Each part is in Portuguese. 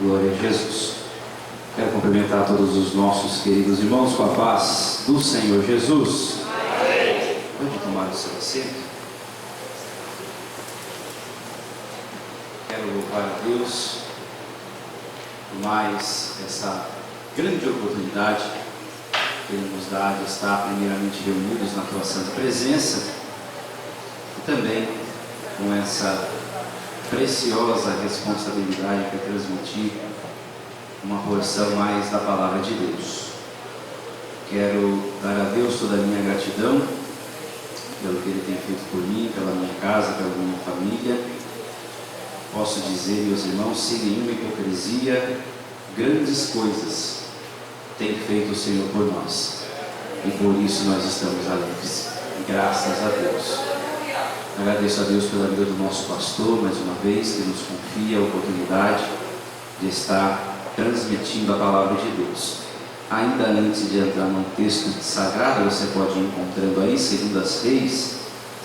Glória a Jesus. Quero cumprimentar todos os nossos queridos irmãos com a paz do Senhor Jesus. Amém. Pode tomar o seu assento. Quero louvar a Deus por mais essa grande oportunidade que Ele nos dá de estar primeiramente reunidos na Tua Santa Presença e também com essa preciosa responsabilidade que é transmitir uma porção mais da Palavra de Deus. Quero dar a Deus toda a minha gratidão pelo que Ele tem feito por mim, pela minha casa, pela minha família. Posso dizer, meus irmãos, sem nenhuma hipocrisia, grandes coisas tem feito o Senhor por nós, e por isso nós estamos alegres. Graças a Deus. Agradeço a Deus pela vida do nosso pastor, mais uma vez, que nos confia a oportunidade de estar transmitindo a palavra de Deus. Ainda antes de entrar num texto sagrado, você pode ir encontrando aí, segundo as Reis,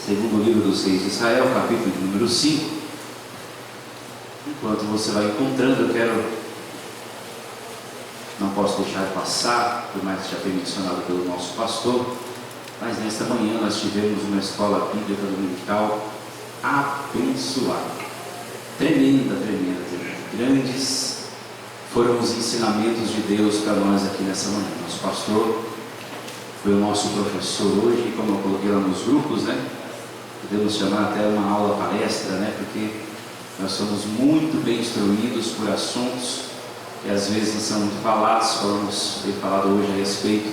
segundo o livro dos Reis de Israel, capítulo de número 5. Enquanto você vai encontrando, não posso deixar passar, por mais que já foi mencionado pelo nosso pastor, mas nesta manhã nós tivemos uma escola bíblica dominical abençoada. Tremenda. Grandes foram os ensinamentos de Deus para nós aqui nessa manhã. Nosso pastor foi o nosso professor hoje, como eu coloquei lá nos grupos, podemos chamar até uma aula palestra, porque nós somos muito bem instruídos por assuntos que às vezes não são muito falados. Foi falado hoje a respeito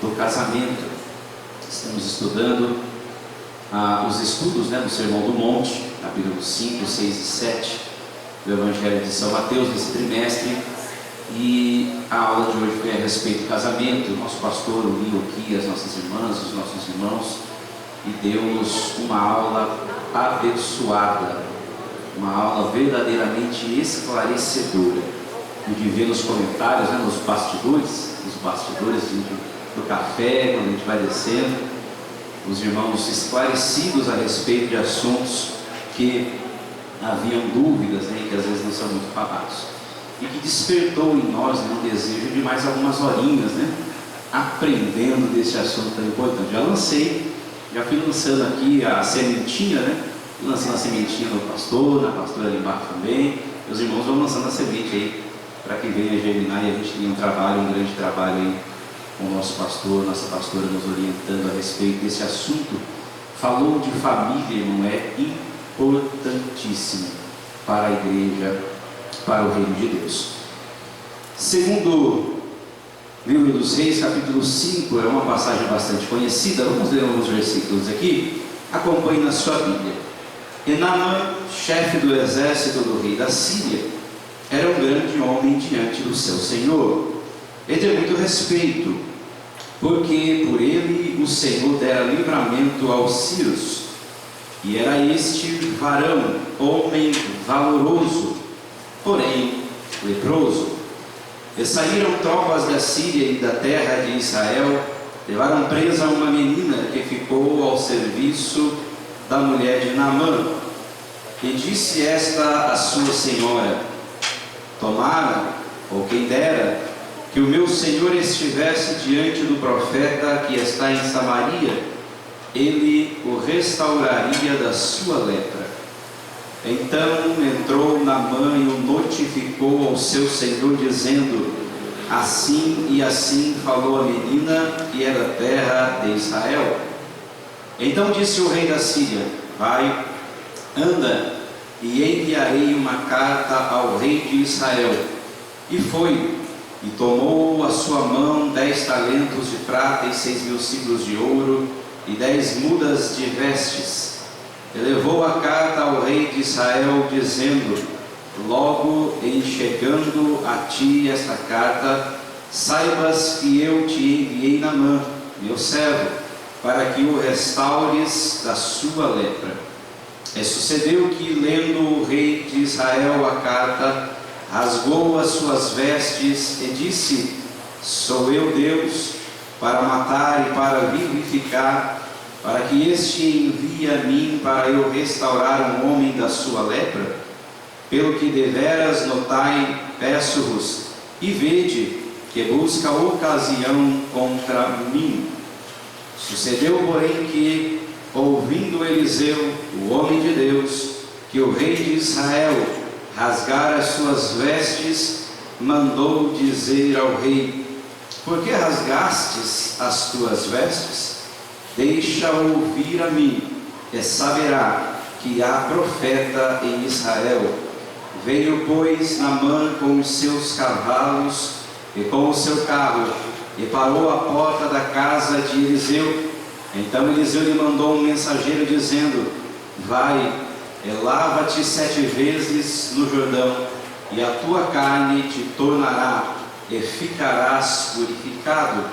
do casamento. Estamos estudando os estudos do Sermão do Monte, capítulo 5, 6 e 7 do Evangelho de São Mateus nesse trimestre, e a aula de hoje foi a respeito do casamento. O nosso pastor uniu aqui as nossas irmãs, os nossos irmãos, e deu-nos uma aula abençoada, uma aula verdadeiramente esclarecedora. Pude ver nos comentários, nos bastidores do café, quando a gente vai descendo, os irmãos esclarecidos a respeito de assuntos que haviam dúvidas, que às vezes não são muito falados, e que despertou em nós um desejo de mais algumas horinhas, aprendendo desse assunto tão importante. Já fui lançando aqui a sementinha, lançando a sementinha no pastor, na pastora ali embaixo também. Os irmãos vão lançando a semente aí, para que venha germinar e a gente tenha um grande trabalho aí com o nosso pastor, nossa pastora nos orientando a respeito desse assunto. Falou de família, irmão, é importantíssimo para a igreja, para o reino de Deus. Segundo livro dos Reis, capítulo 5, é uma passagem bastante conhecida. Vamos ler alguns versículos aqui. Acompanhe na sua Bíblia. E Naamã, chefe do exército do rei da Síria, era um grande homem diante do seu Senhor, e de muito respeito, porque por ele o Senhor dera livramento aos sírios, e era este varão, homem valoroso, porém leproso. E saíram tropas da Síria e da terra de Israel, levaram presa uma menina que ficou ao serviço da mulher de Naamã, e disse esta à sua senhora: tomara, ou quem dera, que o meu Senhor estivesse diante do profeta que está em Samaria, ele o restauraria da sua lepra. Então entrou Naamã e o notificou ao seu senhor, dizendo: assim e assim falou a menina, que era da terra de Israel. Então disse o rei da Síria: vai, anda, e enviarei uma carta ao rei de Israel. E foi, e tomou à sua mão 10 talentos de prata e 6.000 ciclos de ouro e 10 mudas de vestes. E levou a carta ao rei de Israel, dizendo: logo em chegando a ti esta carta, saibas que eu te enviei Naamã, meu servo, para que o restaures da sua lepra. E sucedeu que, lendo o rei de Israel a carta, rasgou as suas vestes e disse: sou eu Deus, para matar e para vivificar, para que este envie a mim para eu restaurar um homem da sua lepra? Pelo que deveras notai, peço-vos, e vede que busca ocasião contra mim. Sucedeu, porém, que, ouvindo Eliseu, o homem de Deus, que o rei de Israel rasgara as suas vestes, mandou dizer ao rei: por que rasgastes as tuas vestes? Deixa ouvir a mim, e saberá que há profeta em Israel. Veio, pois, Naamã com os seus cavalos e com o seu carro, e parou à porta da casa de Eliseu. Então Eliseu lhe mandou um mensageiro, dizendo: vai, e lava-te 7 vezes no Jordão, e a tua carne te tornará, e ficarás purificado.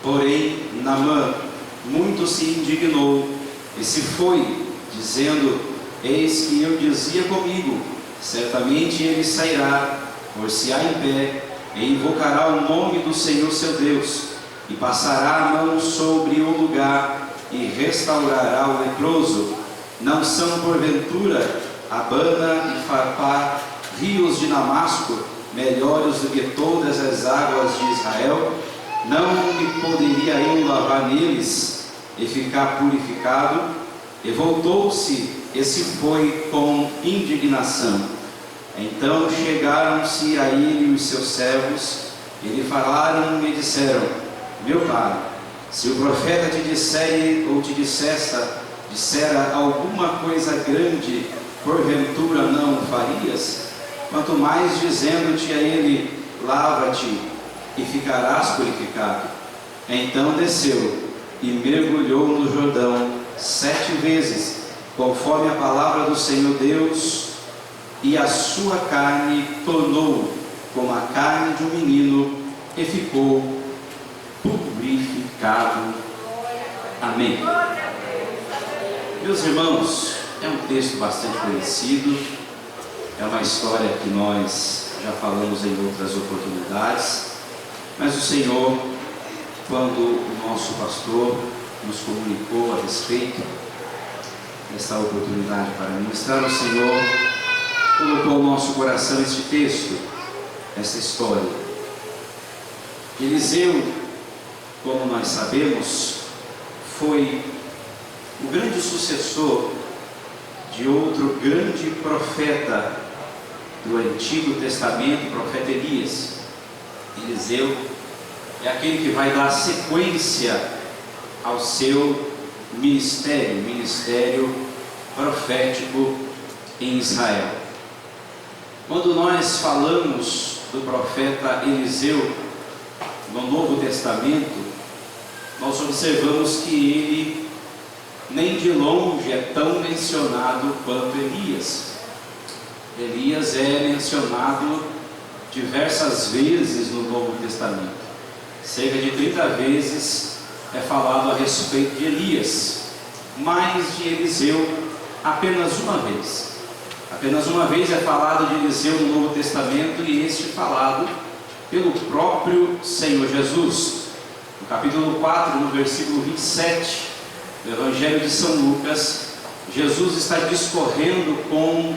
Porém Naamã muito se indignou, e se foi, dizendo: eis que eu dizia comigo, certamente ele sairá, por-se-á em pé, e invocará o nome do Senhor seu Deus, e passará a mão sobre o lugar, e restaurará o leproso. Não são porventura Abana e Farpar, rios de Damasco, melhores do que todas as águas de Israel? Não me poderia eu lavar neles e ficar purificado? E voltou-se e se foi com indignação. Então chegaram-se a ele os seus servos, e lhe falaram e disseram: meu pai, se o profeta te disser ou te dissera alguma coisa grande, porventura não farias? Quanto mais dizendo-te a ele: lava-te e ficarás purificado. Então desceu e mergulhou no Jordão 7 vezes, conforme a palavra do Senhor Deus, e a sua carne tornou como a carne de um menino, e ficou purificado. Amém. Meus irmãos, é um texto bastante conhecido, é uma história que nós já falamos em outras oportunidades, mas o Senhor, quando o nosso pastor nos comunicou a respeito dessa oportunidade para ministrar, o Senhor colocou no nosso coração este texto, essa história. Eliseu, como nós sabemos, foi o grande sucessor de outro grande profeta do Antigo Testamento, o profeta Elias. Eliseu é aquele que vai dar sequência ao seu ministério profético em Israel. Quando nós falamos do profeta Eliseu no Novo Testamento, nós observamos que ele nem de longe é tão mencionado quanto Elias. Elias é mencionado diversas vezes no Novo Testamento. Cerca de 30 vezes é falado a respeito de Elias, mas de Eliseu apenas uma vez. Apenas uma vez é falado de Eliseu no Novo Testamento, e este falado pelo próprio Senhor Jesus. No capítulo 4, no versículo 27 do Evangelho de São Lucas, Jesus está discorrendo com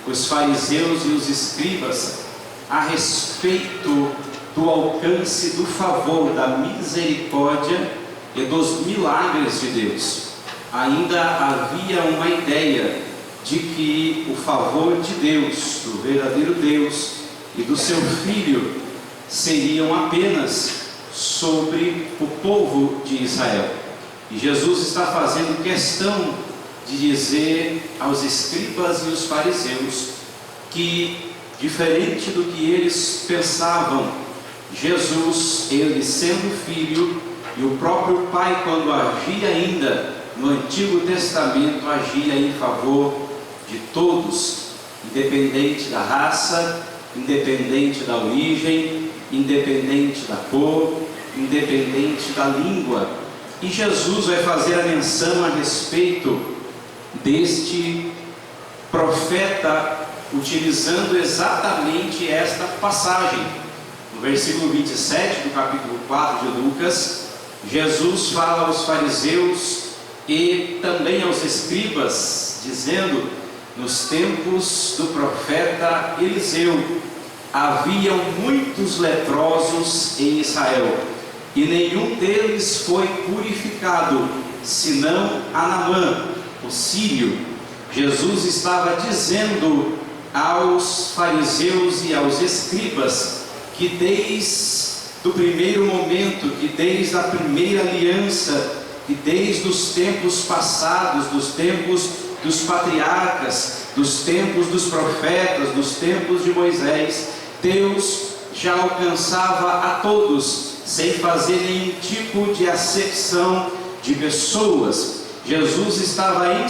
os fariseus e os escribas a respeito do alcance do favor, da misericórdia e dos milagres de Deus. Ainda havia uma ideia de que o favor de Deus, do verdadeiro Deus e do seu Filho, seriam apenas sobre o povo de Israel. E Jesus está fazendo questão de dizer aos escribas e os fariseus que, diferente do que eles pensavam, Jesus, ele sendo filho, e o próprio Pai, quando agia ainda no Antigo Testamento, agia em favor de todos, independente da raça, independente da origem, independente da cor, independente da língua. E Jesus vai fazer a menção a respeito deste profeta, utilizando exatamente esta passagem. No versículo 27 do capítulo 4 de Lucas, Jesus fala aos fariseus e também aos escribas, dizendo nos tempos do profeta Eliseu, haviam muitos leprosos em Israel, e nenhum deles foi purificado, senão Anamã, o sírio. Jesus estava dizendo aos fariseus e aos escribas que desde o primeiro momento, que desde a primeira aliança, que desde os tempos passados, dos tempos dos patriarcas, dos tempos dos profetas, dos tempos de Moisés, Deus já alcançava a todos, sem fazer nenhum tipo de acepção de pessoas. Jesus estava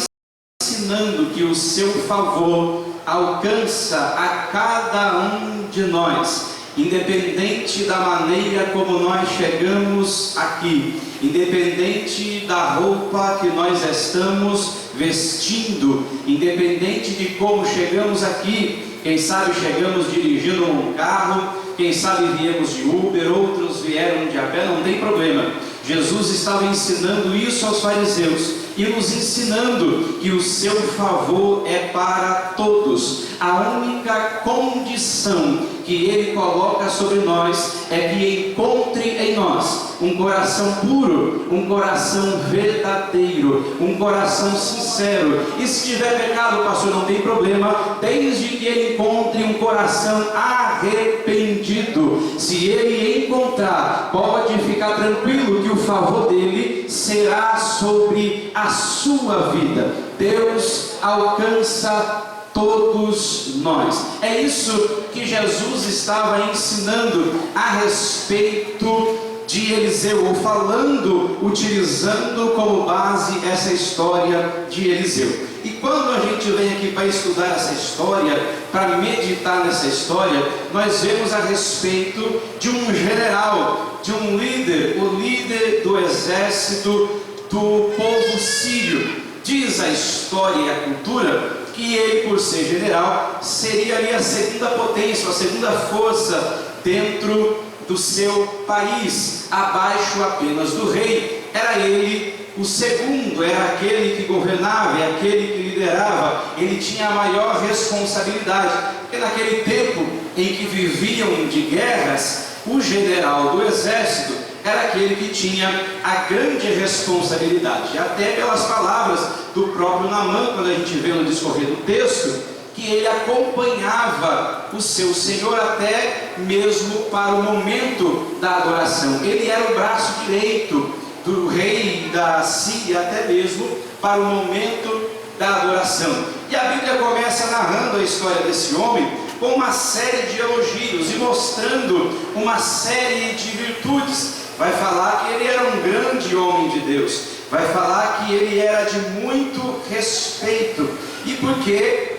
ensinando que o seu favor alcança a cada um de nós, independente da maneira como nós chegamos aqui, independente da roupa que nós estamos vestindo, independente de como chegamos aqui. Quem sabe chegamos dirigindo um carro, quem sabe viemos de Uber, outros vieram de a pé, não tem problema. Jesus estava ensinando isso aos fariseus e nos ensinando que o seu favor é para todos. A única condição que Ele coloca sobre nós é que encontre em nós um coração puro, um coração verdadeiro, um coração sincero. E se tiver pecado, pastor, não tem problema, desde que ele encontre um coração arrependido. Se ele encontrar, pode ficar tranquilo que o favor dele será sobre a sua vida. Deus alcança todos nós. É isso que Jesus estava ensinando a respeito de Eliseu, ou falando, utilizando como base essa história de Eliseu. E quando a gente vem aqui para estudar essa história, para meditar nessa história, nós vemos a respeito de um general, de um líder, o líder do exército do povo sírio. Diz a história e a cultura que ele, por ser general, seria ali a segunda potência, a segunda força dentro do seu país, abaixo apenas do rei. Era ele o segundo, era aquele que governava, é aquele que liderava. Ele tinha a maior responsabilidade, porque naquele tempo em que viviam de guerras, o general do exército era aquele que tinha a grande responsabilidade. E até pelas palavras do próprio Naamã, quando a gente vê no discorrer do texto, que ele acompanhava o seu senhor até mesmo para o momento da adoração. Ele era o braço direito do rei da Síria, até mesmo para o momento da adoração. E a Bíblia começa narrando a história desse homem com uma série de elogios e mostrando uma série de virtudes. Vai falar que ele era um grande homem de Deus, vai falar que ele era de muito respeito, e porque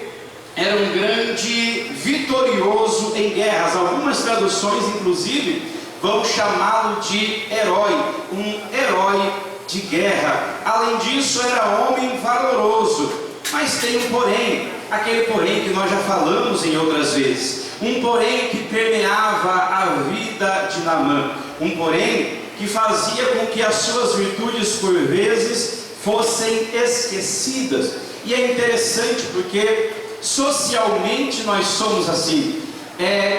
era um grande vitorioso em guerras. Algumas traduções, inclusive, vão chamá-lo de herói, um herói de guerra. Além disso, era homem valoroso. Mas tem um porém, aquele porém que nós já falamos em outras vezes. Um porém que permeava a vida de Naamã. Um porém que fazia com que as suas virtudes, por vezes, fossem esquecidas. E é interessante porque socialmente nós somos assim.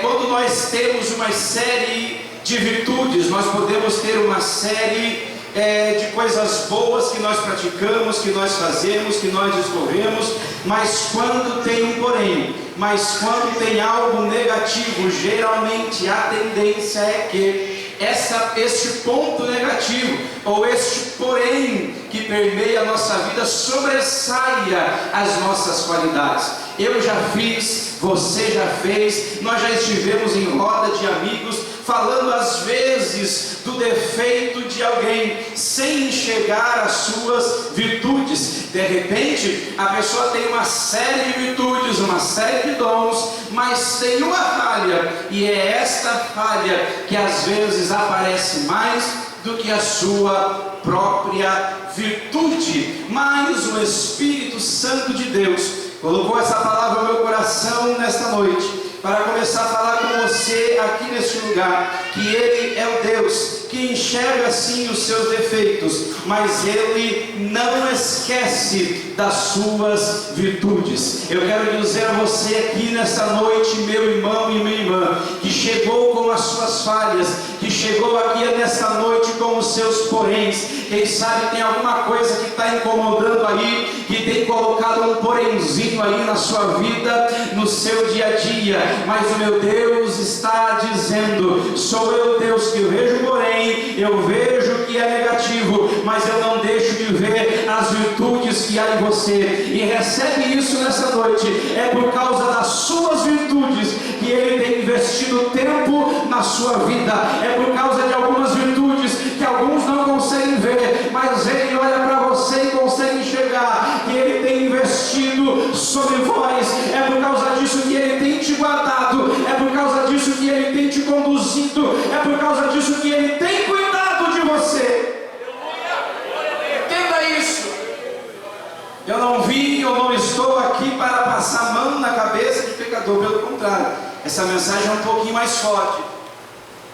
Quando nós temos uma série de virtudes, nós podemos ter uma série de coisas boas que nós praticamos, que nós fazemos, que nós discorremos, mas quando tem um porém, mas quando tem algo negativo, geralmente a tendência é que este ponto negativo, ou este porém que permeia a nossa vida, sobressaia as nossas qualidades. Eu já fiz, você já fez, nós já estivemos em roda de amigos, falando às vezes do defeito de alguém, sem enxergar as suas virtudes. De repente, a pessoa tem uma série de virtudes, uma série de dons, mas tem uma falha, e é esta falha que às vezes aparece mais do que a sua própria virtude. Mas o Espírito Santo de Deus colocou essa palavra no meu coração nesta noite, para começar a falar com você aqui neste lugar, que Ele é o Deus que enxerga sim os seus defeitos, mas Ele não esquece das suas virtudes. Eu quero dizer a você aqui nesta noite, meu irmão e minha irmã, que chegou com as suas falhas, que chegou aqui nesta noite com os seus poréns. Quem sabe tem alguma coisa que está incomodando aí, que tem colocado um porémzinho aí na sua vida, no seu dia a dia, mas o meu Deus está dizendo: sou eu, Deus, que eu vejo porém, eu vejo que é negativo, mas eu não deixo de ver as virtudes que há em você. E recebe isso nessa noite. É por causa das suas virtudes que Ele tem investido tempo na sua vida. É por causa de algumas virtudes que alguns não conseguem ver, mas Ele olha para você e consegue enxergar que Ele tem investido sobre vós. É por causa disso que Ele tem te guardado, é por causa disso que Ele tem te conduzido, é por causa disso que Ele tem cuidado de você. Entenda isso. Eu não vim, eu não estou aqui para passar a mão na cabeça de pecador, pelo contrário, essa mensagem é um pouquinho mais forte,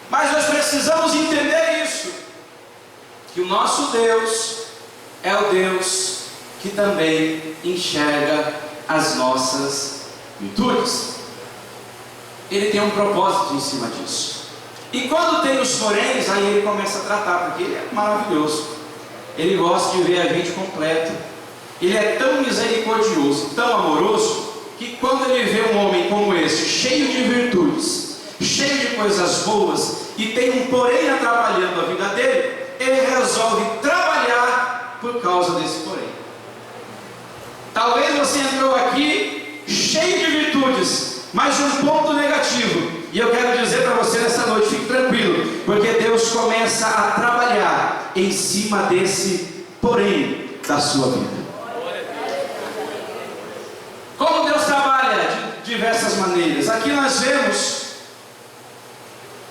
mas nós precisamos entender isso, que o nosso Deus é o Deus que também enxerga as nossas virtudes. Ele tem um propósito em cima disso. E quando tem os poréns, aí Ele começa a tratar, porque Ele é maravilhoso. Ele gosta de ver a gente completo. Ele é tão misericordioso, tão amoroso, que quando Ele vê um homem como esse, cheio de virtudes, cheio de coisas boas, e tem um porém atrapalhando a vida dele, Ele resolve trabalhar por causa desse porém. Talvez você entrou aqui cheio de virtudes, mas um ponto negativo. E eu quero dizer para você nessa noite, fique tranquilo, porque Deus começa a trabalhar em cima desse porém da sua vida. Como Deus trabalha de diversas maneiras. Aqui nós vemos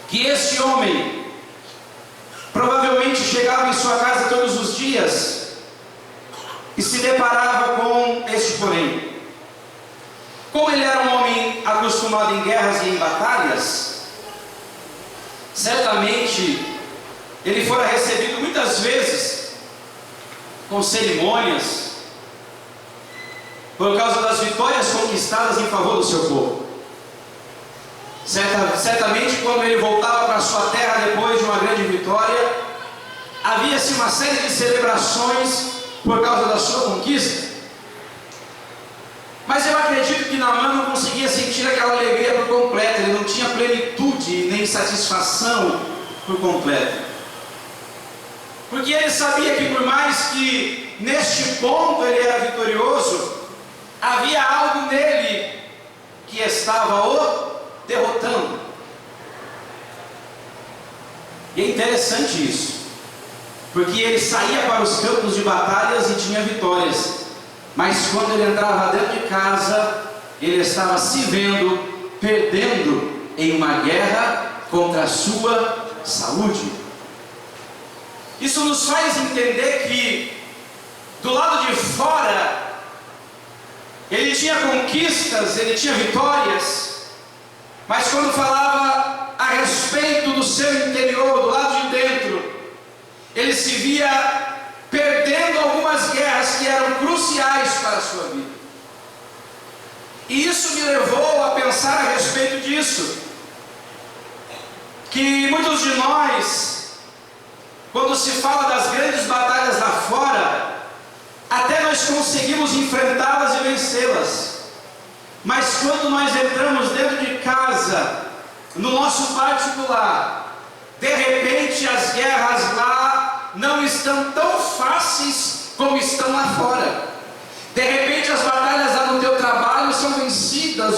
que este homem provavelmente chegava em sua casa todos os dias e se deparava com este porém. Como ele era um homem acostumado em guerras e em batalhas, certamente ele fora recebido muitas vezes com cerimônias, por causa das vitórias conquistadas em favor do seu povo. Certamente quando ele voltava para sua terra depois de uma grande vitória, havia-se uma série de celebrações por causa da sua conquista. Mas eu acredito que Naamã não conseguia sentir aquela alegria por completo. Ele não tinha plenitude nem satisfação por completo, porque ele sabia que por mais que neste ponto ele era vitorioso, havia algo nele que estava o derrotando. E é interessante isso, porque ele saía para os campos de batalhas e tinha vitórias, mas quando ele entrava dentro de casa, ele estava se vendo perdendo em uma guerra contra a sua saúde. Isso nos faz entender que do lado de fora ele tinha conquistas, ele tinha vitórias, mas quando falava a respeito do seu interior, do lado de dentro, ele se via perdendo algumas guerras que eram cruciais para a sua vida. E isso me levou a pensar a respeito disso, que muitos de nós, quando se fala das grandes batalhas lá fora, até nós conseguimos enfrentá-las e vencê-las, mas quando nós entramos dentro de casa, no nosso particular, de repente as guerras lá não estão tão fáceis como estão lá fora. De repente as batalhas lá no teu trabalho são vencidas,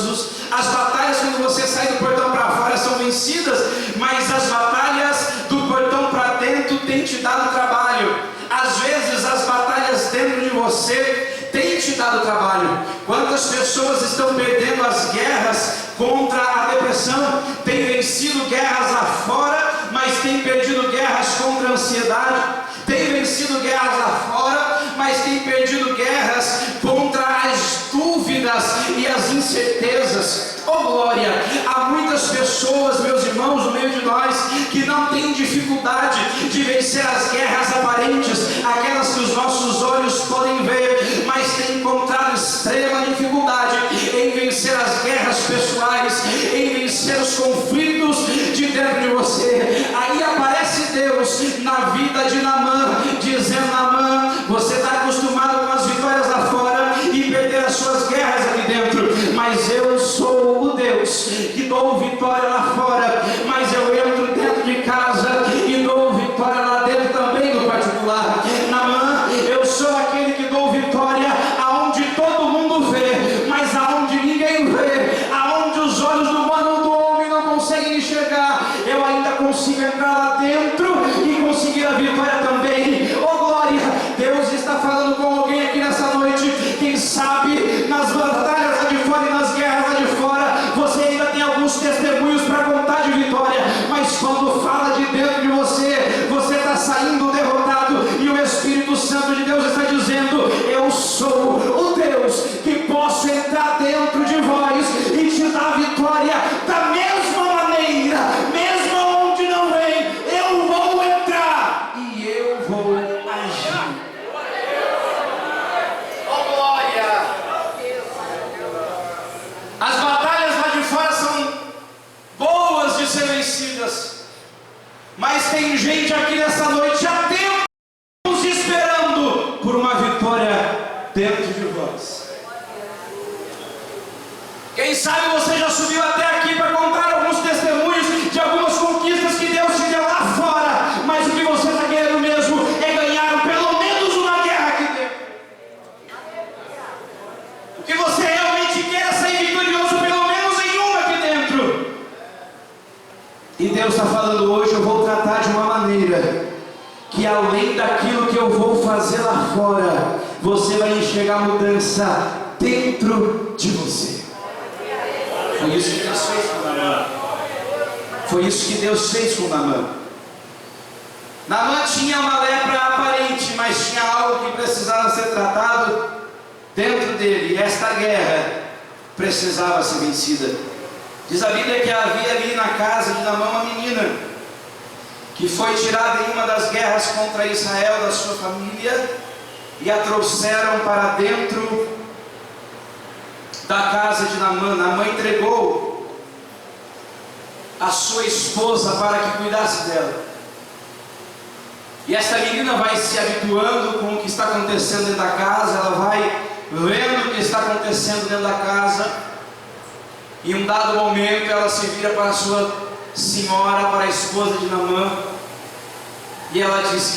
as batalhas quando você sai do portão para fora são vencidas, mas as batalhas do portão para dentro têm te dado trabalho. Às vezes as batalhas dentro de você têm te dado trabalho. Quantas pessoas estão perdendo as guerras contra a depressão, têm vencido guerras lá fora, mas têm perdido guerras contra a ansiedade, têm vencido guerras lá fora, mas têm perdido guerras contra as dúvidas e as incertezas. Oh glória! Há muitas pessoas, meus irmãos, irmãos no meio de nós que não têm dificuldade de vencer as guerras aparentes, aquelas que os nossos olhos podem ver, mas têm encontrado extrema dificuldade em vencer as guerras pessoais, em vencer os conflitos de dentro de você. Aí aparece Deus na vida de Naamã, dizendo: Naamã, você está acostumado com as vitórias lá fora e perder as suas guerras aqui dentro, mas eu sou o Deus que dou vitória lá fora, mas eu entro dentro de casa e dou vitória lá dentro também no particular. Naamã, eu sou aquele que dou vitória aonde todo mundo vê, mas aonde ninguém vê, aonde os olhos do humano do homem não conseguem enxergar, eu ainda consigo entrar lá dentro e conseguir a vitória também. Oh glória, Deus está falando com alguém aqui nessa noite. Quem sabe nas batalhas lá de fora e nas guerras lá de fora, você ainda tem alguns testemunhos para contar de vitória, mas quando fala de dentro de você, você está saindo derrotado, e o Espírito Santo de Deus está dizendo: eu sou o Deus que posso entrar dentro de vós e te dar vitória da mesma maneira, mesmo onde não vem, eu vou entrar e eu vou agir. Oh glória! As batalhas lá de fora são boas de ser vencidas, mas tem gente aqui nessa noite há tempos esperando por uma vitória dentro de vós. Quem sabe você já subiu até aqui para contar alguns testemunhos de algumas conquistas que Deus te deu lá fora, mas o que você está querendo mesmo é ganhar pelo menos uma guerra aqui dentro. O que você realmente quer é sair vitorioso pelo menos em uma aqui dentro. E Deus está falando hoje: eu vou tratar de uma maneira que além daquilo que eu vou fazer lá fora, você vai enxergar mudança dentro de você. Foi isso que Deus fez com Naamã. Foi isso que Deus fez com Naamã. Naamã tinha uma lepra aparente, mas tinha algo que precisava ser tratado dentro dele, e esta guerra precisava ser vencida. Diz a Bíblia que havia ali na casa de Naamã uma menina que foi tirada em uma das guerras contra Israel da sua família, e a trouxeram para dentro da casa de Naamã. Naamã entregou a sua esposa para que cuidasse dela. E essa menina vai se habituando com o que está acontecendo dentro da casa, ela vai vendo o que está acontecendo dentro da casa. Em um dado momento ela se vira para a sua senhora, para a esposa de Naamã, e ela diz: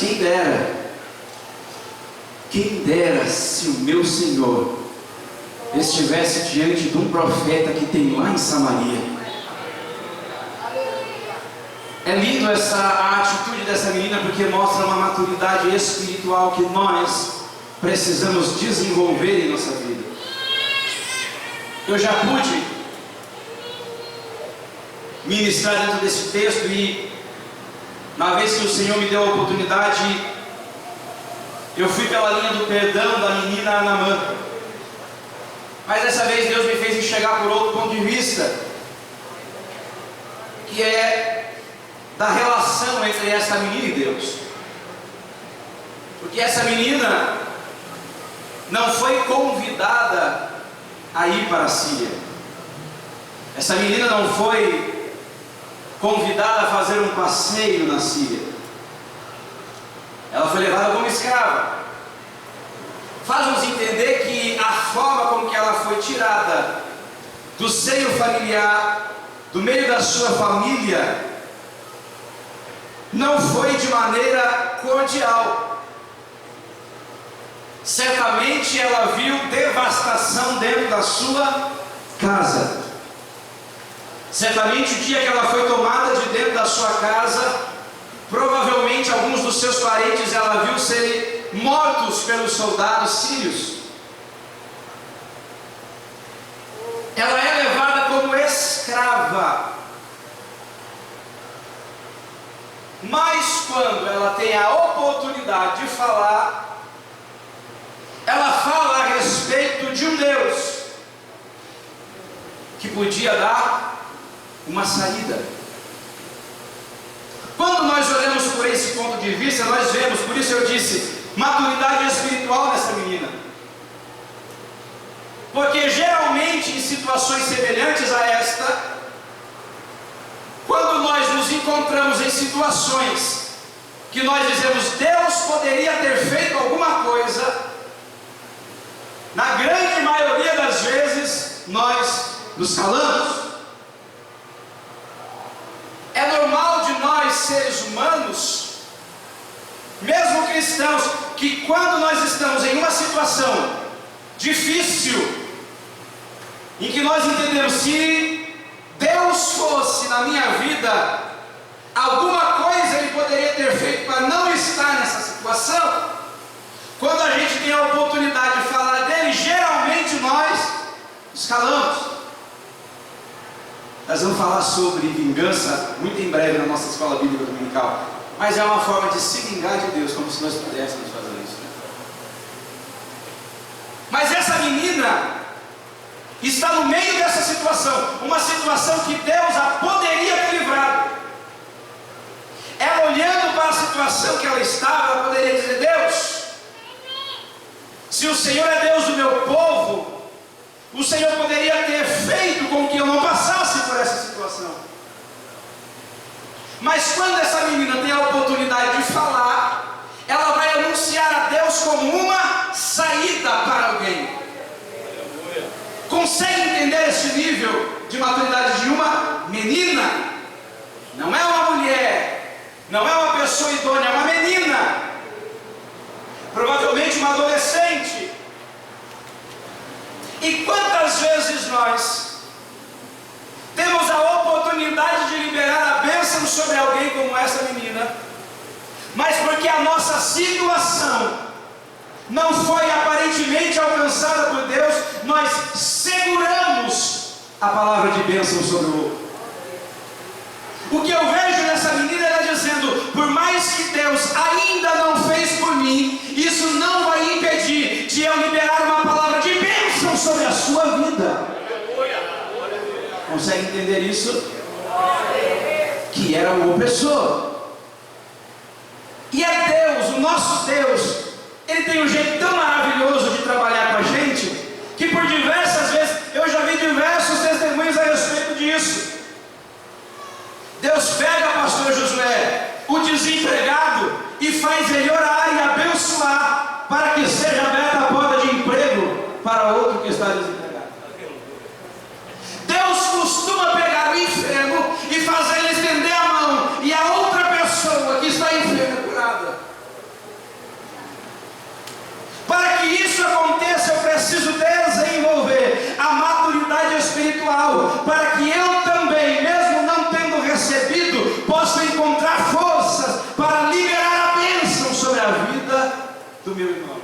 quem dera se o meu senhor estivesse diante de um profeta que tem lá em Samaria. É lindo a atitude dessa menina, porque mostra uma maturidade espiritual que nós precisamos desenvolver em nossa vida. Eu já pude ministrar dentro desse texto, e na vez que o Senhor me deu a oportunidade, eu fui pela linha do perdão da menina Naamã. Mas dessa vez Deus me fez enxergar por outro ponto de vista, que é da relação entre essa menina e Deus. Porque essa menina não foi convidada a ir para a Síria. Essa menina não foi convidada a fazer um passeio na Síria. Ela foi levada como escrava. Faz-nos entender que a forma como que ela foi tirada do seio familiar, do meio da sua família, não foi de maneira cordial. Certamente ela viu devastação dentro da sua casa. Certamente o dia que ela foi tomada de dentro da sua casa, provavelmente alguns dos seus parentes ela viu serem mortos pelos soldados sírios. Ela é levada como escrava. Mas quando ela tem a oportunidade de falar, ela fala a respeito de um Deus que podia dar uma saída. ponto de vista, nós vemos, por isso eu disse, maturidade espiritual nessa menina. Porque geralmente em situações semelhantes a esta, quando nós nos encontramos em situações que nós dizemos Deus poderia ter feito alguma coisa, na grande maioria das vezes nós nos calamos. É normal de nós, seres humanos, mesmo cristãos, que quando nós estamos em uma situação difícil, em que nós entendemos, se Deus fosse na minha vida, alguma coisa Ele poderia ter feito para não estar nessa situação. Quando a gente tem a oportunidade de falar dele, geralmente nós nos calamos. Nós vamos falar sobre vingança muito em breve na nossa escola bíblica dominical, mas é uma forma de se vingar de Deus, como se nós pudéssemos fazer isso. Mas essa menina está no meio dessa situação, uma situação que Deus a poderia ter livrado. Ela, olhando para a situação que ela estava, ela poderia dizer: Deus, se o Senhor é Deus do meu povo, o Senhor poderia ter feito com que eu não passasse por essa situação. Mas quando essa menina tem a oportunidade de falar, ela vai anunciar a Deus como uma saída para alguém. Consegue entender esse nível de maturidade de uma menina? Não é uma mulher, não é uma pessoa idônea, é uma menina, provavelmente uma adolescente. E quantas vezes nós temos a oportunidade de liberar a bênção sobre alguém como essa menina, mas porque a nossa situação não foi aparentemente alcançada por Deus, nós seguramos a palavra de bênção sobre o outro. O que eu vejo nessa menina é ela dizendo: por mais que Deus ainda não fez por mim, isso não vai impedir de eu liberar uma palavra de bênção sobre a sua vida. Consegue entender isso? Que era o opressor. E é Deus, o nosso Deus, Ele tem um jeito tão maravilhoso de trabalhar com a gente, que por diversas vezes, eu já vi diversos testemunhos a respeito disso. Deus pega o pastor Josué, o desempregado, e faz ele orar e abençoar, para que seja aberta a porta de emprego para outro que está desempregado. Deus costuma pegar o enfermo e fazer ele estender a mão, e a outra pessoa que está enferma é curada. Para que isso aconteça, eu preciso desenvolver a maturidade espiritual, para que eu também, mesmo não tendo recebido, possa encontrar forças para liberar a bênção sobre a vida do meu irmão.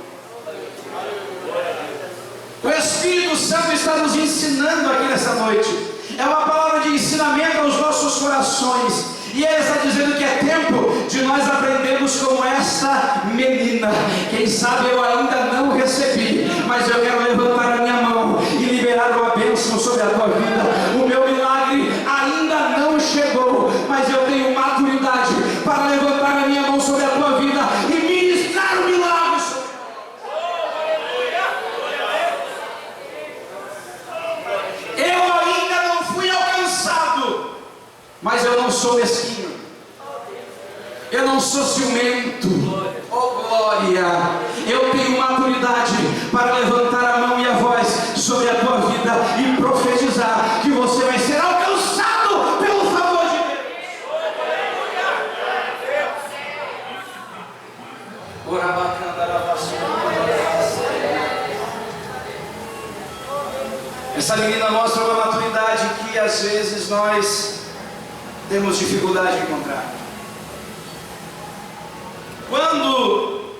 O Espírito Santo está nos ensinando aqui nessa noite. É uma palavra de ensinamento aos nossos corações. E Ele está dizendo que é tempo de nós aprendermos como esta menina. Quem sabe eu ainda não recebi, mas eu quero levantar a minha mão e liberar uma bênção sobre a tua vida. O meu milagre ainda não chegou, mas eu tenho maturidade para levantar a minha mão sobre a tua vida e ministrar o milagre sobre eu ainda não fui alcançado, mas eu não sou mesquinho, eu não sou ciumento. Oh glória! Eu tenho maturidade para levantar a mão e a voz sobre a tua vida e profetizar que você vai ser alcançado pelo favor de Deus. Essa menina mostra uma maturidade que às vezes nós temos dificuldade de encontrar. Quando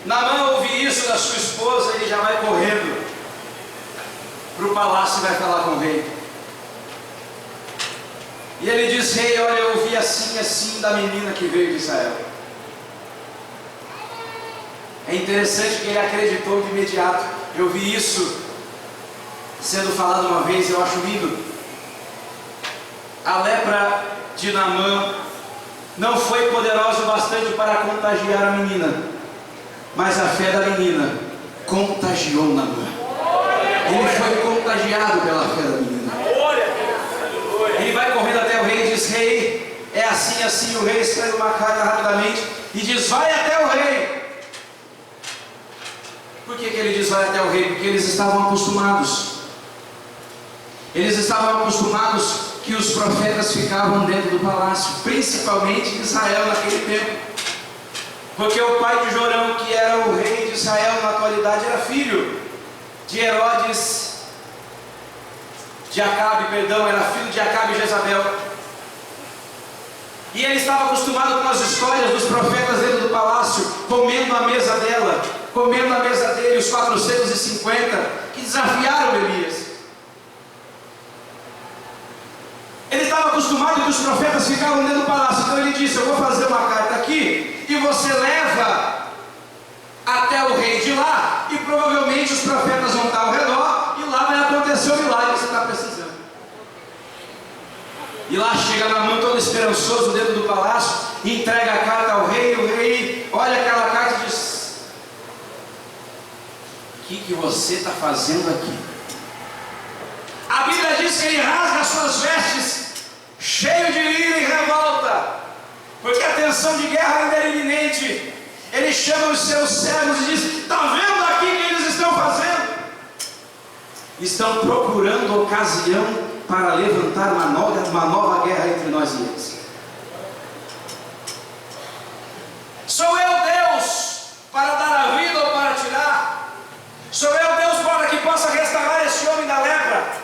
Naamã ouve isso da sua esposa, ele já vai correndo para o palácio e vai falar com o rei. E ele diz: rei, olha, eu ouvi assim e assim da menina que veio de Israel. É interessante que ele acreditou de imediato. Eu vi isso sendo falado uma vez, eu acho lindo. A lepra de Naamã não foi poderosa o bastante para contagiar a menina, mas a fé da menina contagiou Naamã. Ele foi contagiado pela fé da menina. Ele vai correndo até o rei e diz: rei, é assim, assim. O rei escreve uma carta rapidamente e diz: vai até o rei. Por que ele diz vai até o rei? Porque eles estavam acostumados. Eles estavam acostumados que os profetas ficavam dentro do palácio, principalmente em Israel naquele tempo. Porque o pai de Jorão, que era o rei de Israel na atualidade, era filho de Herodes, de Acabe, perdão, era filho de Acabe e Jezabel. E ele estava acostumado com as histórias dos profetas dentro do palácio, comendo a mesa dela, comendo a mesa dele, os 450 que desafiaram Elias. Ele estava acostumado que os profetas ficavam dentro do palácio. Então ele disse: eu vou fazer uma carta aqui e você leva até o rei de lá, e provavelmente os profetas vão estar ao redor, e lá vai acontecer o milagre que você está precisando. E lá chega Naamã todo esperançoso dentro do palácio, e entrega a carta ao rei. O rei olha aquela carta e diz: o que você está fazendo aqui? A Bíblia diz que ele rasga as suas vestes, cheio de ira e revolta, porque a tensão de guerra ainda era iminente. Ele chama os seus servos e diz: está vendo aqui o que eles estão fazendo? Estão procurando ocasião para levantar uma nova guerra entre nós e eles. Sou eu Deus para dar a vida ou para tirar? Sou eu Deus para que possa restaurar esse homem da lepra?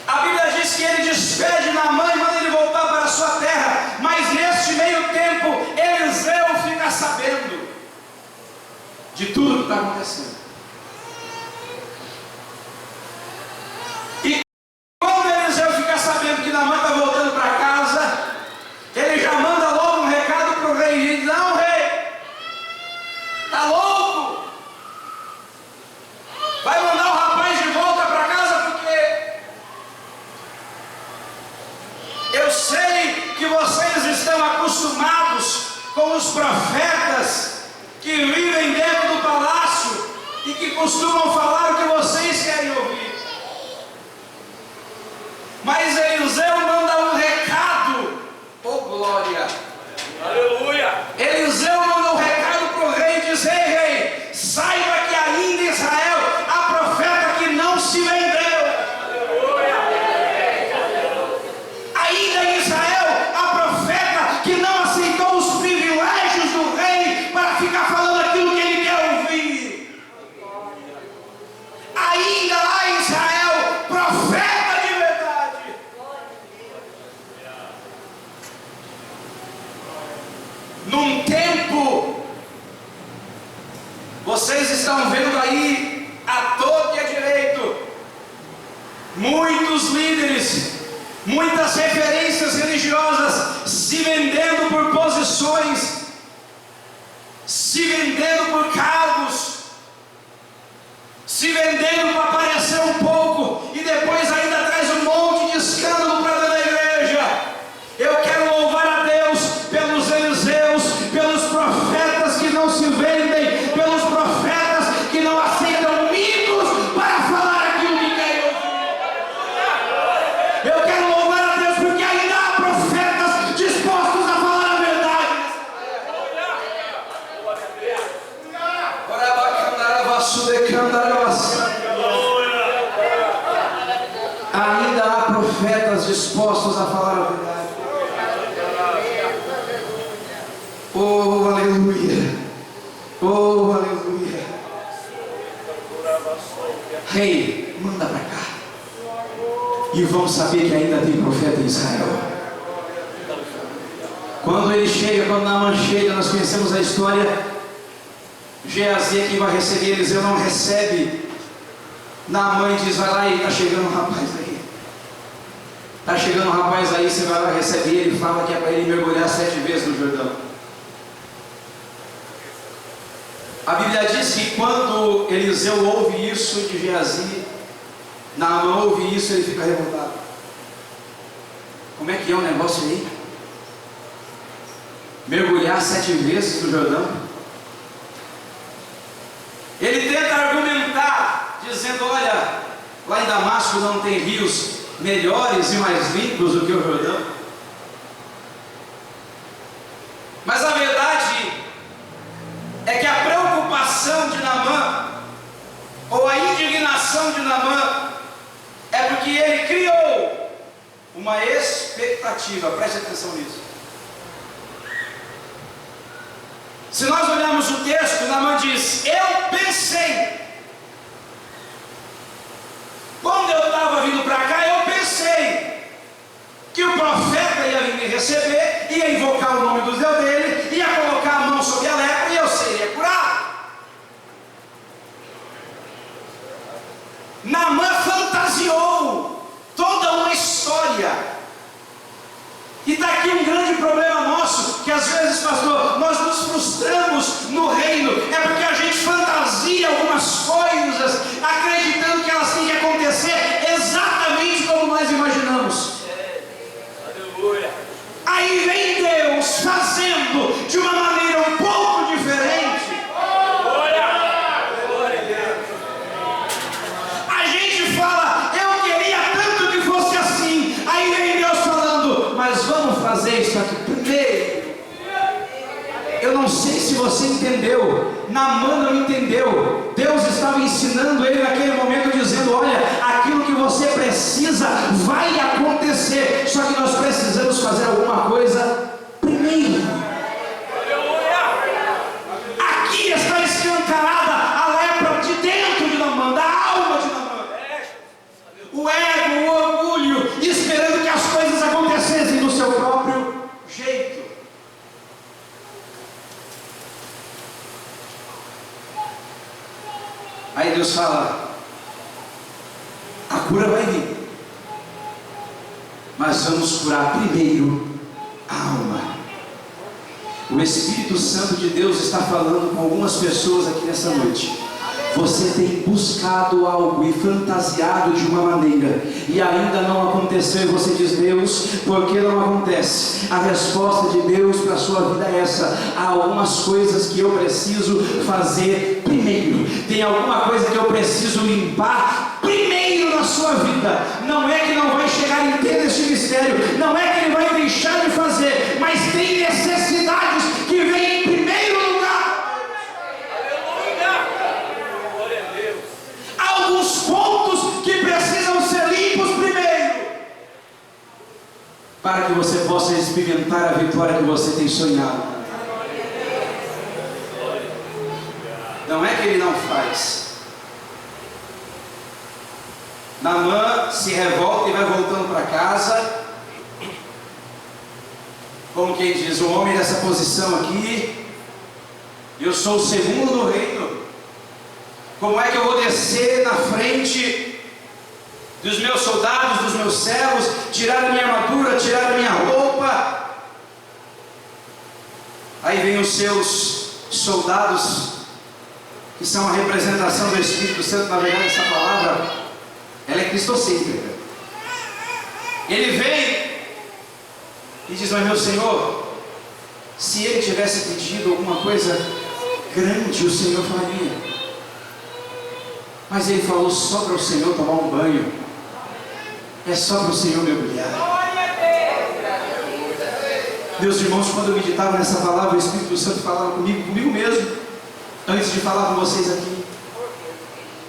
A Bíblia diz que ele despede Naamã e manda ele voltar para a sua terra, mas neste meio tempo Eliseu fica sabendo de tudo que está acontecendo. E quando Eliseu fica sabendo que Naamã está voltando para casa, ele já manda logo um recado para o rei. Ele diz: não, rei, está louco? Vai mandar o rapaz de volta para casa, porque eu sei que vocês estão acostumados com os profetas que vivem dentro do palácio e que costumam falar o que vocês querem ouvir. Mas Eliseu manda um recado. Oh glória! Aleluia! Eliseu manda um recado para o rei e diz: ei rei, saiba que ainda em Israel há profeta que não se vendeu. Ainda em Israel há profeta que não aceitou os privilégios do rei para ficar falando aquilo que ele quer ouvir. Ainda lá em Israel, profeta de verdade. Num tempo, vocês estão vendo aí a torto e a direito muitos líderes, muitas referências religiosas se vendendo por posições, se vendendo por cargos, se vendendo para aparecer um pouco e depois ainda traz um monte de escândalo para dentro da igreja. Eu quero louvar a Deus pelos Eliseus, pelos profetas que não se vendem, pelos profetas que não aceitam mitos para falar aquilo que querem ouvir. Eu quero louvar a Deus porque ainda há profetas dispostos a falar a verdade. Ainda há profetas dispostos a falar a verdade. Oh, aleluia! Oh, aleluia! Rei, manda para cá. E vamos saber que ainda tem profeta em Israel. Quando ele chega, quando Naamã chega, nós conhecemos a história. Geazi é quem vai receber, Eliseu não recebe. Naamã diz: vai lá, e está chegando um rapaz aí. Está chegando um rapaz aí, você vai lá receber ele, fala que é para ele mergulhar 7 vezes no Jordão. A Bíblia diz que quando Eliseu ouve isso de Geazi, Naamã ouve isso, ele fica revoltado. Como é que é o negócio aí? Mergulhar 7 vezes no Jordão? Ele tenta argumentar, dizendo: olha, lá em Damasco não tem rios melhores e mais limpos do que o Jordão. Mas a verdade é que a preocupação de Naamã, ou a indignação de Naamã, é porque ele criou uma expectativa. Preste atenção nisso. Se nós olharmos o texto, Naamã diz: eu pensei, quando eu estava vindo para cá, eu pensei que o profeta ia vir me receber, ia invocar o nome do Deus dele, ia colocar a mão sobre a lepra e eu seria curado. Naamã fantasiou toda uma história. E está aqui um grande problema nosso, que às vezes, pastor, nós nos frustramos no reino, é porque a gente fantasia algumas coisas, acreditando que elas têm que acontecer exatamente como nós imaginamos. Aleluia. Aí vem Deus fazendo de uma maneira um pouco diferente. A gente fala: eu queria tanto que fosse assim. Aí vem Deus falando: mas vamos fazer isso aqui primeiro. Eu não sei se você entendeu. Naamã não entendeu. Deus estava ensinando ele naquele momento, dizendo: olha, aquilo que você precisa vai acontecer, só que nós precisamos fazer alguma coisa primeiro. Aqui está escancarada a lepra de dentro de Naamã, da alma de Naamã. O ego, o orgulho, esperando que as coisas acontecessem do seu próprio jeito. Aí Deus fala: a cura vai vir, mas vamos curar primeiro a alma. O Espírito Santo de Deus está falando com algumas pessoas aqui nessa noite. Você tem buscado algo e fantasiado de uma maneira, e ainda não aconteceu, e você diz: Deus, por que não acontece? A resposta de Deus para a sua vida é essa: há algumas coisas que eu preciso fazer primeiro, tem alguma coisa que eu preciso limpar primeiro na sua vida. Não é que não vai chegar inteiro este mistério, não é que ele vai deixar de fazer, mas tem necessidades que vêm em primeiro lugar. Alguns pontos que precisam ser limpos primeiro, para que você possa experimentar a vitória que você tem sonhado. Não é que ele não faz. Naamã se revolta e vai voltando para casa, como quem diz: o homem dessa posição aqui, eu sou o segundo do reino. Como é que eu vou descer na frente dos meus soldados, dos meus servos, tirar a minha armadura, tirar a minha roupa? Aí vem os seus soldados, que são a representação do Espírito Santo. Na verdade, essa palavra, ela é cristocêntrica. Ele vem e diz: mas meu Senhor, se ele tivesse pedido alguma coisa grande, o Senhor faria. Mas ele falou só para o Senhor tomar um banho, é só para o Senhor mergulhar. Meus irmãos, quando eu meditava nessa palavra, o Espírito Santo falava comigo mesmo, antes de falar com vocês aqui.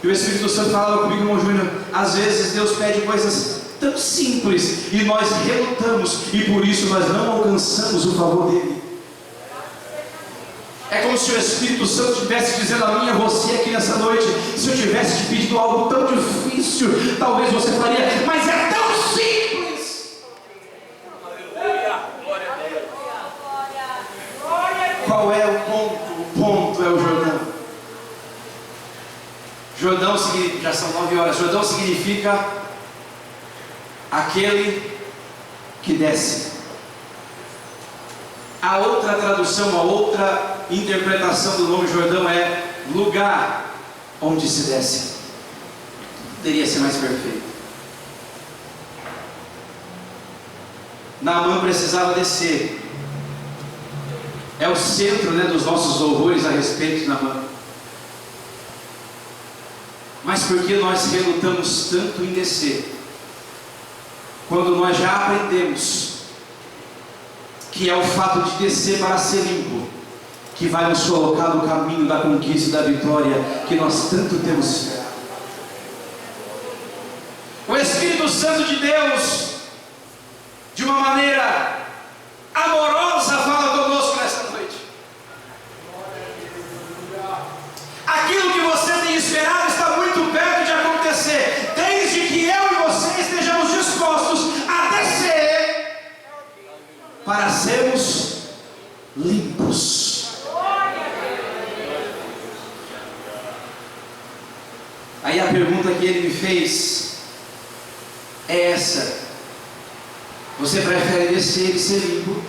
E o Espírito Santo falava comigo: irmão Júnior, às vezes Deus pede coisas tão simples e nós relutamos, e por isso nós não alcançamos o favor dele. É como se o Espírito Santo estivesse dizendo a mim e a você aqui nessa noite: se eu tivesse te pedido algo tão difícil, talvez você faria, mas é tão simples. Qual é o ponto? O ponto é o Jordão. Jordão significa, já são 9 horas, Jordão significa aquele que desce. A outra tradução, a outra interpretação do nome Jordão é lugar onde se desce. Poderia ser mais perfeito. Naamã precisava descer. É o centro, dos nossos louvores a respeito de Naamã. Mas por que nós relutamos tanto em descer? Quando nós já aprendemos que é o fato de descer para ser limpo que vai nos colocar no caminho da conquista e da vitória que nós tanto temos esperado. O Espírito Santo de Deus, de uma maneira amorosa, fala conosco nessa noite. Aquilo que você tem esperado está muito perto de acontecer, desde que eu e você estejamos dispostos a descer para sermos limpos. Aí a pergunta que ele me fez é essa: você prefere descer e ser limpo,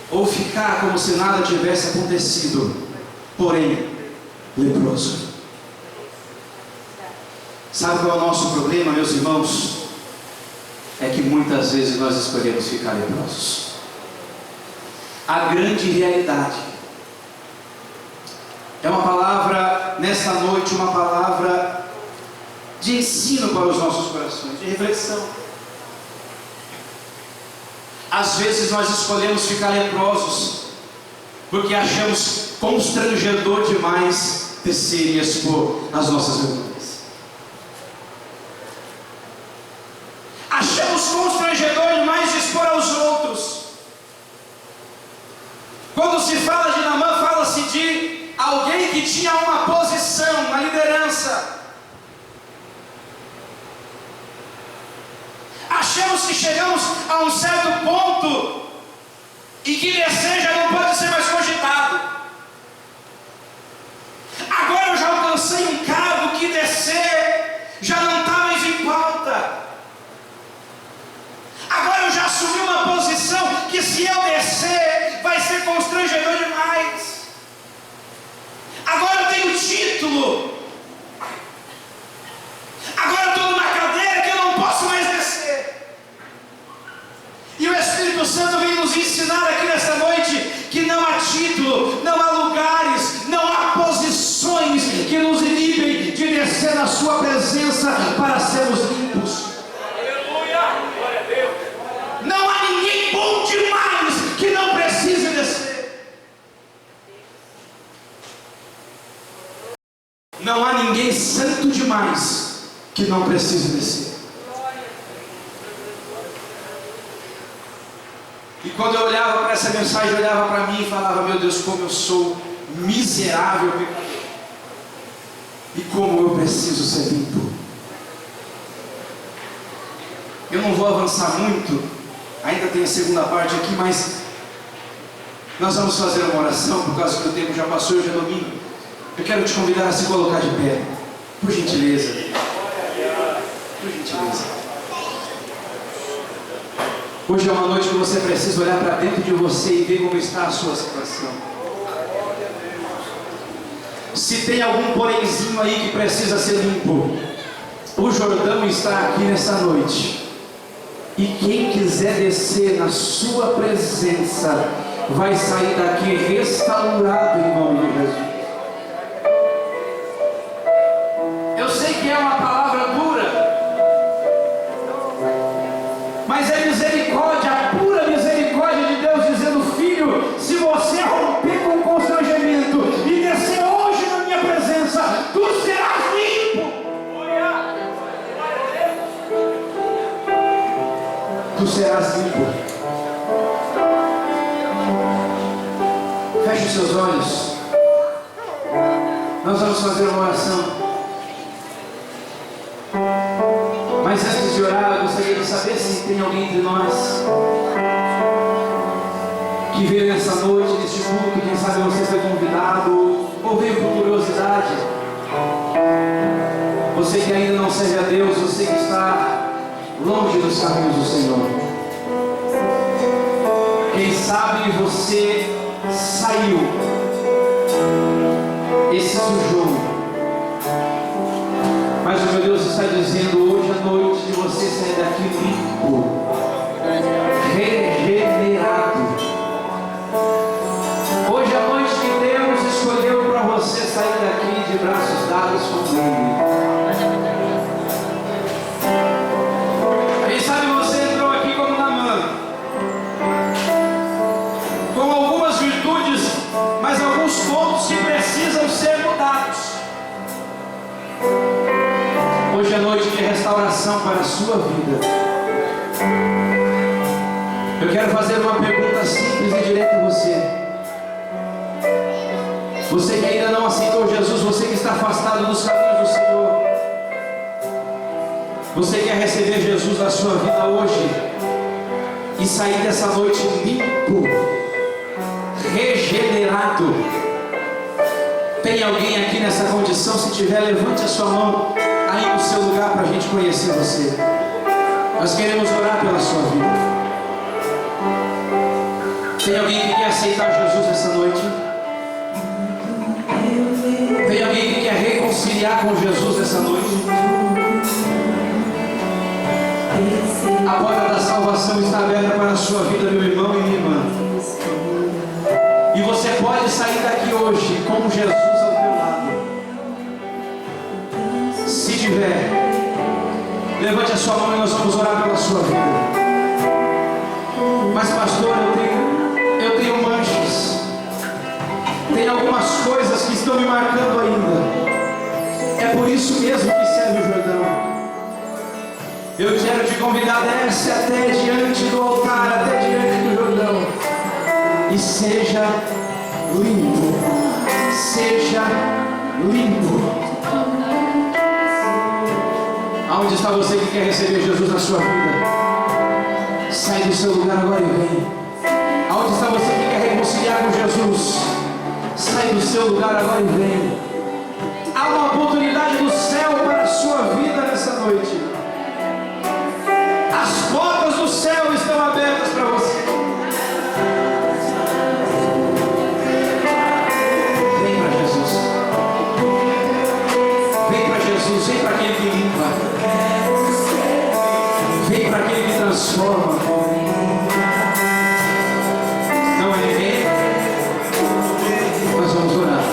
ou ficar como se nada tivesse acontecido, porém leproso? Sabe qual é o nosso problema, meus irmãos? É que muitas vezes nós escolhemos ficar leprosos. A grande realidade é uma palavra nesta noite, uma palavra de ensino para os nossos corações, de reflexão. Às vezes nós escolhemos ficar leprosos porque achamos constrangedor demais descer e expor as nossas vergonhas. Achamos constrangedor demais de expor aos outros. Quando se fala de Naamã, fala-se de alguém que tinha uma posição, uma liderança. Achamos que chegamos a um certo ponto e que descer já não pode ser mais cogitado. Agora eu já alcancei um cargo que descer já não está mais em pauta. Agora eu já assumi uma posição que, se eu descer, vai ser constrangedor demais. Agora eu tenho título. Agora eu estou numa cadeira que eu não posso mais descer. E o Espírito Santo vem nos ensinar aqui nessa noite que não há título, não há lugares, não há posições que nos inibem de descer na sua presença para sermos limpos. Não há ninguém bom demais que não precise descer. Não há ninguém santo demais que não precise descer. E quando eu olhava para essa mensagem, eu olhava para mim e falava: meu Deus, como eu sou miserável pecador. E como eu preciso ser limpo. Eu não vou avançar muito, ainda tem a segunda parte aqui, mas nós vamos fazer uma oração, por causa que o tempo já passou, hoje é domingo. Eu quero te convidar a se colocar de pé, por gentileza. Por gentileza. Hoje é uma noite que você precisa olhar para dentro de você e ver como está a sua situação. Se tem algum porémzinho aí que precisa ser limpo, o Jordão está aqui nessa noite. E quem quiser descer na sua presença vai sair daqui restaurado em nome de Jesus. Eu sei que é uma palavra dura, mas é misericórdia, a pura misericórdia de Deus dizendo: filho, se você romper com o constrangimento e descer hoje na minha presença, tu serás limpo. Tu serás limpo. Feche os seus olhos. Nós vamos fazer uma oração. Mas antes de orar, eu gostaria de saber se tem alguém entre nós que veio nessa noite, neste culto. Quem sabe você foi convidado ou veio por curiosidade. Você que ainda não serve a Deus, você que está longe dos caminhos do Senhor. Quem sabe você saiu e se sujou, mas o meu Deus está dizendo hoje à noite de você sair daqui limpo. Hoje é noite de restauração para a sua vida. Eu quero fazer uma pergunta simples e direta a você. Você que ainda não aceitou Jesus, você que está afastado dos caminhos do Senhor, você quer receber Jesus na sua vida hoje e sair dessa noite limpo, regenerado? Tem alguém aqui nessa condição? Se tiver, levante a sua mão aí no seu lugar para a gente conhecer você. Nós queremos orar pela sua vida. Tem alguém que quer aceitar Jesus essa noite? Tem alguém que quer reconciliar com Jesus essa noite? A porta da salvação está aberta para a sua vida, meu irmão e minha irmã. E você pode sair daqui hoje com Jesus ao teu lado. Se tiver, levante a sua mão e nós vamos orar pela sua vida. Mas pastor, eu tenho manchas. Tem algumas coisas que estão me marcando ainda. É por isso mesmo que serve o Jordão. Eu quero te convidar a descer até diante do altar, até diante do Jordão, e seja limpo. Seja limpo. Aonde está você que quer receber Jesus na sua vida? Sai do seu lugar agora e vem. Aonde está você que quer reconciliar com Jesus? Sai do seu lugar agora e vem. Há uma oportunidade do céu para a sua vida nessa noite. As portas do céu estão abertas para você. Vem para Jesus. Vem para Jesus. Vem para aquele que limpa. Vem para aquele que transforma. Não é ninguém? Nós vamos orar.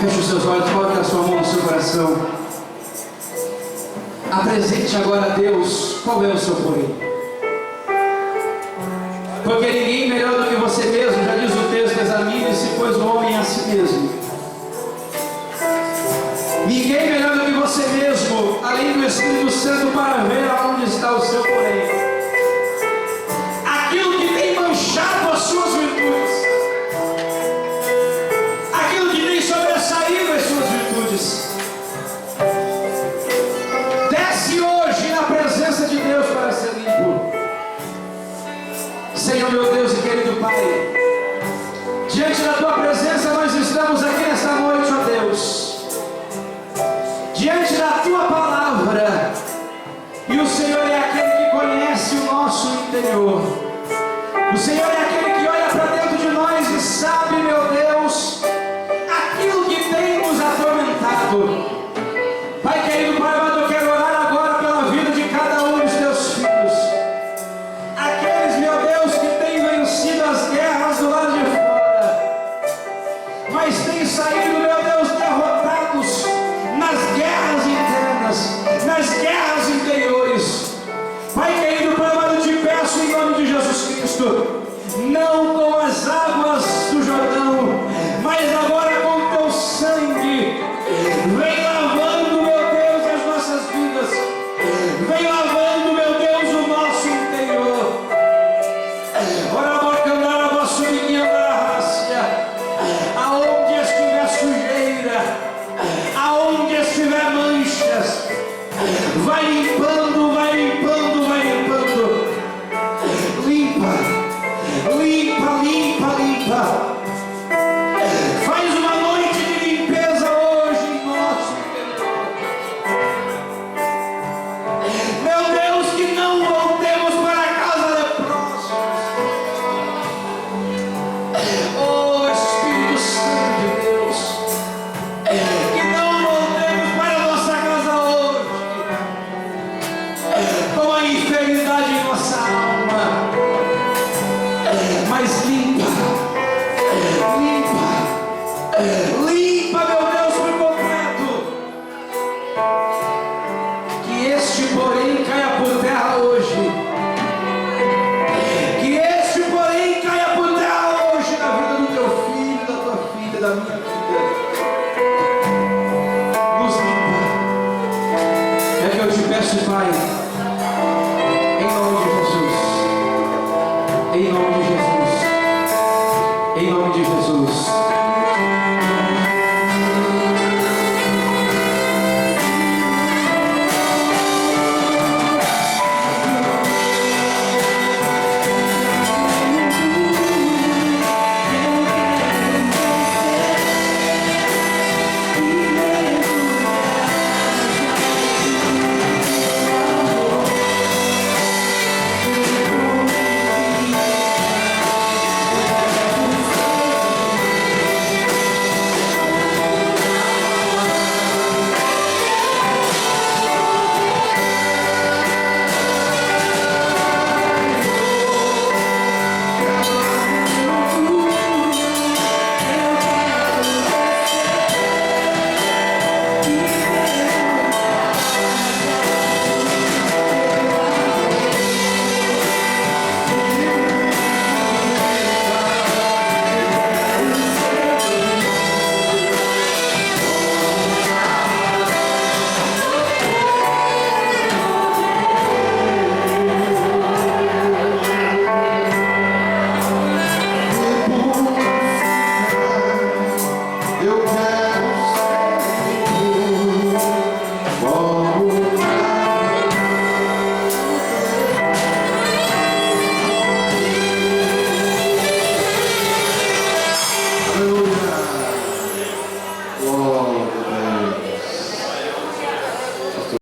Feche os seus olhos, coloque a sua mão no seu coração. Apresente agora a Deus qual é o seu porém. Porque ninguém melhor do que você mesmo, já diz o texto, examine-se, pois o homem é a si mesmo. Ninguém melhor do que você mesmo, além do Espírito Santo, para ver aonde está o seu porém. Aquilo que tem manchado as suas virtudes, aquilo que tem sobressaído as suas virtudes. De Deus para ser limpo. Senhor meu Deus e querido Pai, diante da tua presença nós estamos aqui nesta noite, ó Deus, diante da tua palavra, e o Senhor é aquele que conhece o nosso interior. O Senhor é aquele que olha para dentro de nós e sabe, meu Deus, aquilo que tem nos atormentado. Pai querido, Pai amado, eu quero orar agora pela vida de cada um dos teus filhos. Aqueles, meu Deus, que têm vencido as guerras do lado de fora, mas têm saído, meu Deus, derrotados nas guerras internas, nas guerras interiores. Pai querido, Pai amado, te peço em nome de Jesus Cristo, não com as águas do Jordão, mas agora com teu sangue, vem lavando, meu Deus, as nossas vidas, vem lavando, meu Deus, o nosso interior. Ora, bocandara, vosso menino da raça, aonde estiver sujeira, aonde estiver manchas, vai limpando, vai limpando, vai limpando. Limpa, limpa, limpa, limpa. Faz uma noite de limpeza hoje em nosso interior. Meu Deus, que não voltemos para a casa leprosos. Oh Espírito Santo de Deus, que não voltemos para a nossa casa hoje com a enfermidade em nossa alma, mas limpa, limpa, meu Deus, por completo. Que este porém caia por terra hoje. Que este porém caia por terra hoje na vida do teu filho, da tua filha, da minha vida. Nos limpa, te peço, Pai,